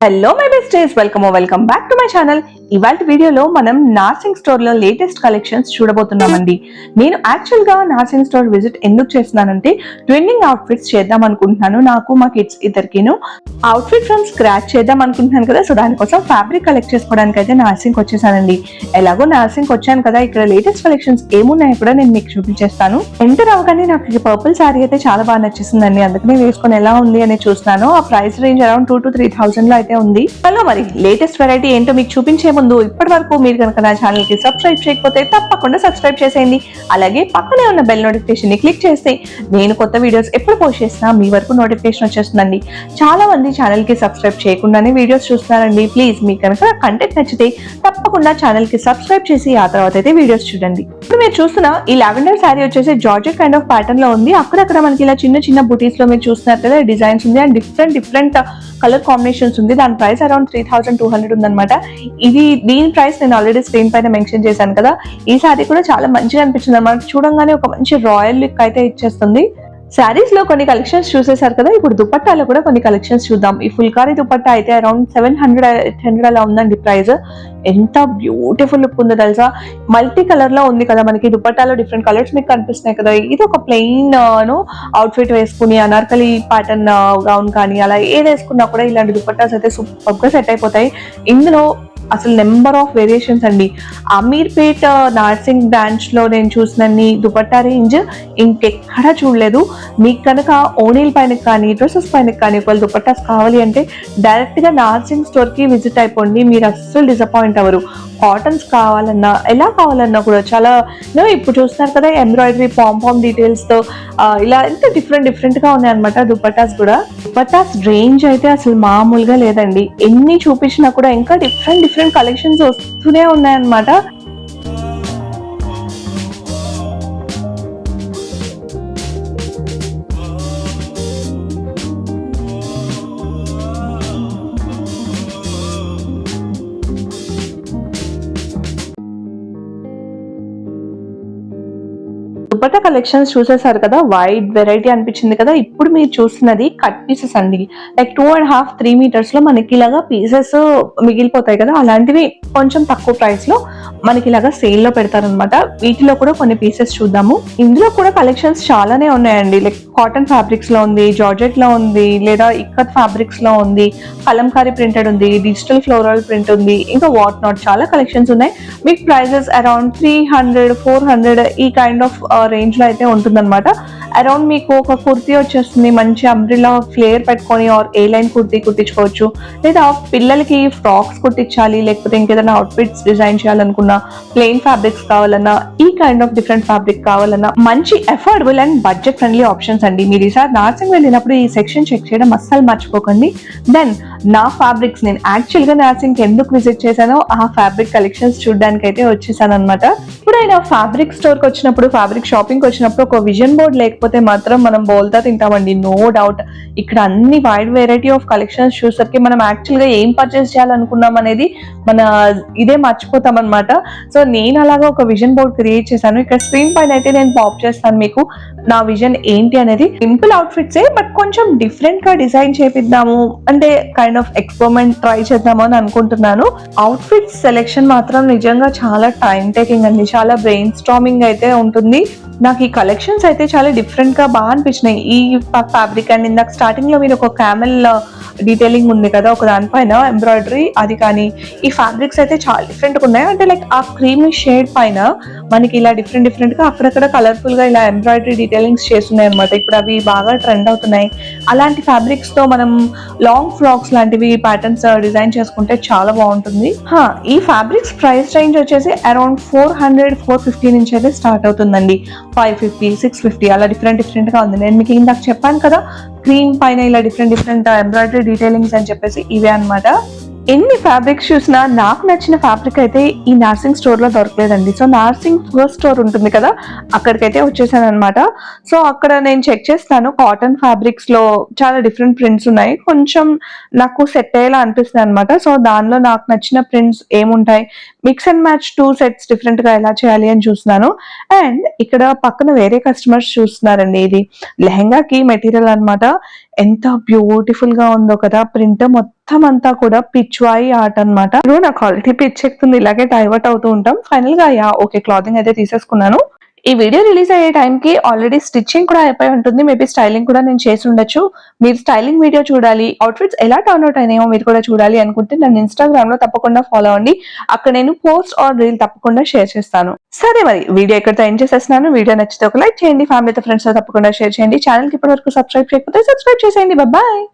Hello my besties, welcome back to my channel. ఇవాళ వీడియోలో మనం నార్సింగ్ స్టోర్ లో లేటెస్ట్ కలెక్షన్స్ చూడబోతున్నామండి. నేను యాక్చువల్ గా నార్సింగ్ స్టోర్ విజిట్ ఎందుకు చేస్తున్నానంటే ట్విన్నింగ్ అవుట్ఫిట్స్ చేద్దాం అనుకుంటున్నాను. నాకు మా కిడ్స్ ఇద్దరికిను అవుట్ఫిట్ ఫ్రమ్ స్క్రాచ్ చేద్దాం అనుకుంటున్నాను కదా. సో దానికోసం ఫ్యాబ్రిక్ కలెక్ట్ చేసుకోవడానికి అయితే నార్సింగ్ వచ్చేసానండి. ఎలాగో నార్సింగ్ వచ్చాను కదా, ఇక్కడ లేటెస్ట్ కలెక్షన్స్ ఏమున్నాయో కూడా నేను మీకు చూపించేస్తాను. ఎంటర్ అవగానే నాకు ఈ పర్పుల్ శారీ అయితే చాలా బాగా నచ్చేసిందండి. అందుకనే వేసుకొని ఎలా ఉంది అని చూస్తున్నాను. ఆ ప్రైస్ రేంజ్ అరౌండ్ 2,000 to 3,000 లో అయితే ఉంది. హలో, మరి లేటెస్ట్ వెరైటీ ఏంటో మీకు చూపించే ముందు ఇప్పటి వరకు మీరు కనుక నా ఛానల్ కి సబ్స్క్రైబ్ చేయకపోతే తప్పకుండా సబ్స్క్రైబ్ చేసేయండి. అలాగే పక్కనే ఉన్న బెల్ నోటిఫికేషన్ ని క్లిక్ చేస్తే నేను కొత్త వీడియోస్ ఎప్పుడు పోస్ట్ చేసినా మీ వరకు నోటిఫికేషన్ వచ్చేస్తుందండి. చాలా మంది ఛానల్ కి సబ్స్క్రైబ్ చేయకుండానే వీడియోస్ చూస్తున్నారండి. ప్లీజ్ మీకు కనుక కంటెంట్ నచ్చితే తప్పకుండా ఛానల్ కి సబ్స్క్రైబ్ చేసి ఆ తర్వాత అయితే వీడియోస్ చూడండి. ఇప్పుడు మీరు చూస్తున్న ఈ లావెండర్ శారీ వచ్చేసి జార్జెట్ కైండ్ ఆఫ్ ప్యాటర్న్ లో ఉంది. అక్కడక్కడ మనకి ఇలా చిన్న చిన్న బుటీస్ లో మీరు చూస్తున్నారు కదా, డిజైన్స్ ఉంది అండ్ డిఫరెంట్ కలర్ కాంబినేషన్స్ ఉంది. దాని ప్రైస్ అరౌండ్ 3,200 ఉందన్నమాట. దీని ప్రైస్ నేను ఆల్రెడీ స్క్రీన్ పైన మెన్షన్ చేశాను కదా. ఈ శారీ కూడా చాలా మంచిగా అనిపించింది అన్నమాట. చూడంగానే ఒక మంచి రాయల్ లుక్ అయితే ఇచ్చేస్తుంది. శారీస్ లో కొన్ని కలెక్షన్స్ చూసేశారు కదా, ఇప్పుడు దుపట్టాలో కూడా కొన్ని కలెక్షన్స్ చూద్దాం. ఈ ఫుల్కారీ దుపట్టా అయితే అరౌండ్ 700-800 అలా ఉందండి ప్రైస్. ఎంత బ్యూటిఫుల్ లుక్ ఉందో తెలుసా. మల్టీ కలర్ లో ఉంది కదా, మనకి దుపట్టాలో డిఫరెంట్ కలర్స్ మీకు కనిపిస్తున్నాయి కదా. ఇది ఒక ప్లెయిన్ అవుట్ఫిట్ వేసుకుని అనార్కలి ప్యాటర్న్ గౌన్ కానీ అలా ఏది వేసుకున్నా కూడా ఇలాంటి దుపట్టాస్ అయితే సూపర్ గా సెట్ అయిపోతాయి. ఇందులో అసలు నెంబర్ ఆఫ్ వేరియేషన్స్ అండి. అమీర్పేట్ నార్సింగ్ బ్రాంచ్ లో నేను చూసినన్ని దుపట్టా రేంజ్ ఇంకెక్కడా చూడలేదు. మీకు కనుక ఓనీల్ పైన కానీ డ్రెస్సెస్ పైన కానీ ఒకవేళ దుపట్టాస్ కావాలి అంటే డైరెక్ట్ గా నార్సింగ్ స్టోర్ కి విజిట్ అయిపోండి, మీరు అస్సలు డిసప్పాయింట్ అవ్వరు. కాటన్స్ కావాలన్నా ఎలా కావాలన్నా కూడా చాలా ఇప్పుడు చూస్తున్నారు కదా, ఎంబ్రాయిడరీ పామ్ డీటెయిల్స్ తో ఇలా ఎంత డిఫరెంట్ గా ఉన్నాయి అనమాట దుపట్టాస్ కూడా. దుపట్టాస్ రేంజ్ అయితే అసలు మామూలుగా లేదండి. ఎన్ని చూపించినా కూడా ఇంకా డిఫరెంట్ కలెక్షన్స్ వస్తూనే ఉన్నాయన్నమాట. దుపట్టా కలెక్షన్స్ చూసేసారు కదా, వైడ్ వెరైటీ అనిపించింది కదా. ఇప్పుడు మీరు చూస్తున్నది కట్ పీసెస్ అండి. లైక్ 2.5-3 మీటర్స్ లో మనకి ఇలాగా పీసెస్ మిగిలిపోతాయి కదా, అలాంటివి కొంచెం తక్కువ ప్రైస్ లో మనకి ఇలాగా సేల్ లో పెడతారనమాట. వీటిలో కూడా కొన్ని పీసెస్ చూద్దాము. ఇందులో కూడా కలెక్షన్స్ చాలానే ఉన్నాయండి. లైక్ కాటన్ ఫ్యాబ్రిక్స్ లో ఉంది, జార్జెట్ లో ఉంది, లేదా ఇక్కత్ ఫ్యాబ్రిక్స్ లో ఉంది, కలంకారీ ప్రింటెడ్ ఉంది, డిజిటల్ ఫ్లోరల్ ప్రింట్ ఉంది, ఇంకా వాట్ నాట్ చాలా కలెక్షన్స్ ఉన్నాయి. మీకు ప్రైజెస్ అరౌండ్ 300-400 ఈ కైండ్ ఆఫ్ రేంజ్ లో అయితే ఉంటుందన్నమాట. అరౌండ్ మీకు ఒక కుర్తీ వచ్చేస్తుంది, మంచి అంబ్రిలా ఫ్లేర్ పెట్టుకొని ఆర్ ఏ లైన్ కుర్తీ కుట్టించుకోవచ్చు. లేదా పిల్లలకి ఫ్రాక్స్ కుట్టించాలి, లేకపోతే ఇంకేదైనా అవుట్ఫిట్స్ డిజైన్ చేయాలనుకున్నా, ప్లెయిన్ ఫ్యాబ్రిక్స్ కావాలన్నా, ఈ కైండ్ ఆఫ్ డిఫరెంట్ ఫ్యాబ్రిక్ కావాలన్నా మంచి affordable and budget friendly options అండి. మీరు ఈసారి నార్సింగ్ వెళ్ళినప్పుడు ఈ సెక్షన్ చెక్ చేయడం అస్సలు మర్చిపోకండి. దెన్ నా ఫ్యాబ్రిక్స్, నేను యాక్చువల్ గా నార్సింగ్ ఎందుకు విజిట్ చేశానో ఆ ఫ్యాబ్రిక్ కలెక్షన్స్ చూడడానికి అయితే వచ్చేసాను అనమాట. ఇప్పుడైనా ఫ్యాబ్రిక్ స్టోర్ కి వచ్చినప్పుడు, ఫ్యాబ్రిక్ షాపింగ్ కి వచ్చినప్పుడు ఒక విజన్ బోర్డ్ లేకపోతే మాత్రం మనం బోల్తా తింటామండి, నో డౌట్. ఇక్కడ అన్ని వైడ్ వెరైటీ ఆఫ్ కలెక్షన్స్ చూసరికి మనం యాక్చువల్ గా ఏం పర్చేస్ చేయాలనుకున్నాం అనేది మన ఇదే మర్చిపోతాం అనమాట. సో నేను అలాగా ఒక విజన్ బోర్డ్ క్రియేట్ చేశాను. ఇక్కడ స్క్రీన్ పైన అయితే నేను పాప్ చేస్తాను మీకు నా విజన్ ఏంటి అనేది. సింపుల్ అవుట్ఫిట్సే బట్ కొంచెం డిఫరెంట్ గా డిజైన్ చేపిద్దాము అంటే కైండ్ ఆఫ్ ఎక్స్పెరిమెంట్ ట్రై చేద్దాము అని అనుకుంటున్నాను. అవుట్ఫిట్ సెలెక్షన్ మాత్రం నిజంగా చాలా టైం టేకింగ్ అండి, చాలా బ్రెయిన్ స్టార్మింగ్ అయితే ఉంటుంది. నాకు ఈ కలెక్షన్స్ అయితే చాలా డిఫరెంట్ గా బాగా అనిపించినాయి. ఈ ఫ్యాబ్రిక్ అండ్ ఇందాక స్టార్టింగ్ లో మీరు ఒక క్యామెల్ డీటెయిలింగ్ ఉంది కదా ఒక దానిపైన ఎంబ్రాయిడరీ, అది కానీ ఈ ఫ్యాబ్రిక్స్ అయితే చాలా డిఫరెంట్ గా ఉన్నాయి. అంటే లైక్ ఆ క్రీమీ షేడ్ పైన మనకి ఇలా డిఫరెంట్ గా అక్కడక్కడ కలర్ఫుల్ గా ఇలా ఎంబ్రాయిడరీ డీటెయిలింగ్స్ చేస్తున్నాయి అనమాట. ఇప్పుడు అవి బాగా ట్రెండ్ అవుతున్నాయి. అలాంటి ఫ్యాబ్రిక్స్ తో మనం లాంగ్ ఫ్రాక్స్ లాంటివి ప్యాటర్న్స్ డిజైన్ చేసుకుంటే చాలా బాగుంటుంది. ఈ ఫ్యాబ్రిక్స్ ప్రైస్ రేంజ్ వచ్చేసి అరౌండ్ 400-450 నుంచి అయితే స్టార్ట్ అవుతుందండి. 550-650 అలా డిఫరెంట్ గా ఉంది. నేను మీకు ఇందాక చెప్పాను కదా, క్రీమ్ పైన ఇలా డిఫరెంట్ ఎంబ్రాయిడరీ డీటెయిలింగ్స్ అని చెప్పేసి ఇవే అనమాట. ఎన్ని ఫ్యాబ్రిక్స్ చూసినా నాకు నచ్చిన ఫ్యాబ్రిక్ అయితే ఈ నార్సింగ్ స్టోర్ లో దొరకలేదండి. సో నార్సింగ్ ఫస్ట్ స్టోర్ ఉంటుంది కదా, అక్కడికైతే వచ్చేసాను అనమాట. సో అక్కడ నేను చెక్ చేస్తాను, కాటన్ ఫ్యాబ్రిక్స్ లో చాలా డిఫరెంట్ ప్రింట్స్ ఉన్నాయి, కొంచెం నాకు సెట్ అయ్యేలా అనిపిస్తుంది అనమాట. సో దానిలో నాకు నచ్చిన ప్రింట్స్ ఏముంటాయి, mix and match 2 sets different గా ఎలా చేయాలి అని చూస్తున్నాను. అండ్ ఇక్కడ పక్కన వేరే కస్టమర్స్ చూస్తున్నారండి. ఇది లెహంగాకి మెటీరియల్ అనమాట. ఎంత బ్యూటిఫుల్ గా ఉందో కదా. ప్రింట్ మొత్తం అంతా కూడా పిచ్వాయి ఆర్ట్ అన్నమాట. నాకు ఆల్రెడీ పిచ్ ఎక్కుతుంది, ఇలాగే డైవర్ట్ అవుతూ ఉంటాం. ఫైనల్ గా ఓకే క్లాతింగ్ అయితే తీసేసుకున్నాను. ఈ వీడియో రిలీజ్ అయ్యే టైంకి ఆల్రెడీ స్టిచ్చింగ్ కూడా అయిపోయి ఉంటుంది. మేబీ స్టైలింగ్ కూడా నేను చేసి ఉండొచ్చు. మీరు స్టైలింగ్ వీడియో చూడాలి, అవుట్ఫిట్స్ ఎలా టర్న్ అవుట్ అయినాయో మీరు కూడా చూడాలి అనుకుంటే నన్ను ఇన్స్టాగ్రామ్ లో తప్పకుండా ఫాలో అవ్వండి. అక్కడ నేను పోస్ట్ ఆర్ రీల్ తప్పకుండా షేర్ చేస్తాను. సరే మరి వీడియో ఎక్కడితో ఎండ్ చేసేస్తున్నాను. వీడియో నచ్చితే ఒక లైక్ చేయండి, ఫ్యామిలీతో ఫ్రెండ్స్ తో తప్పకుండా షేర్ చేయండి. ఛానల్ కి ఇప్పటి వరకు సబ్స్క్రైబ్ చేయకపోతే సబ్స్క్రైబ్ చేసేయండి. బాయ్.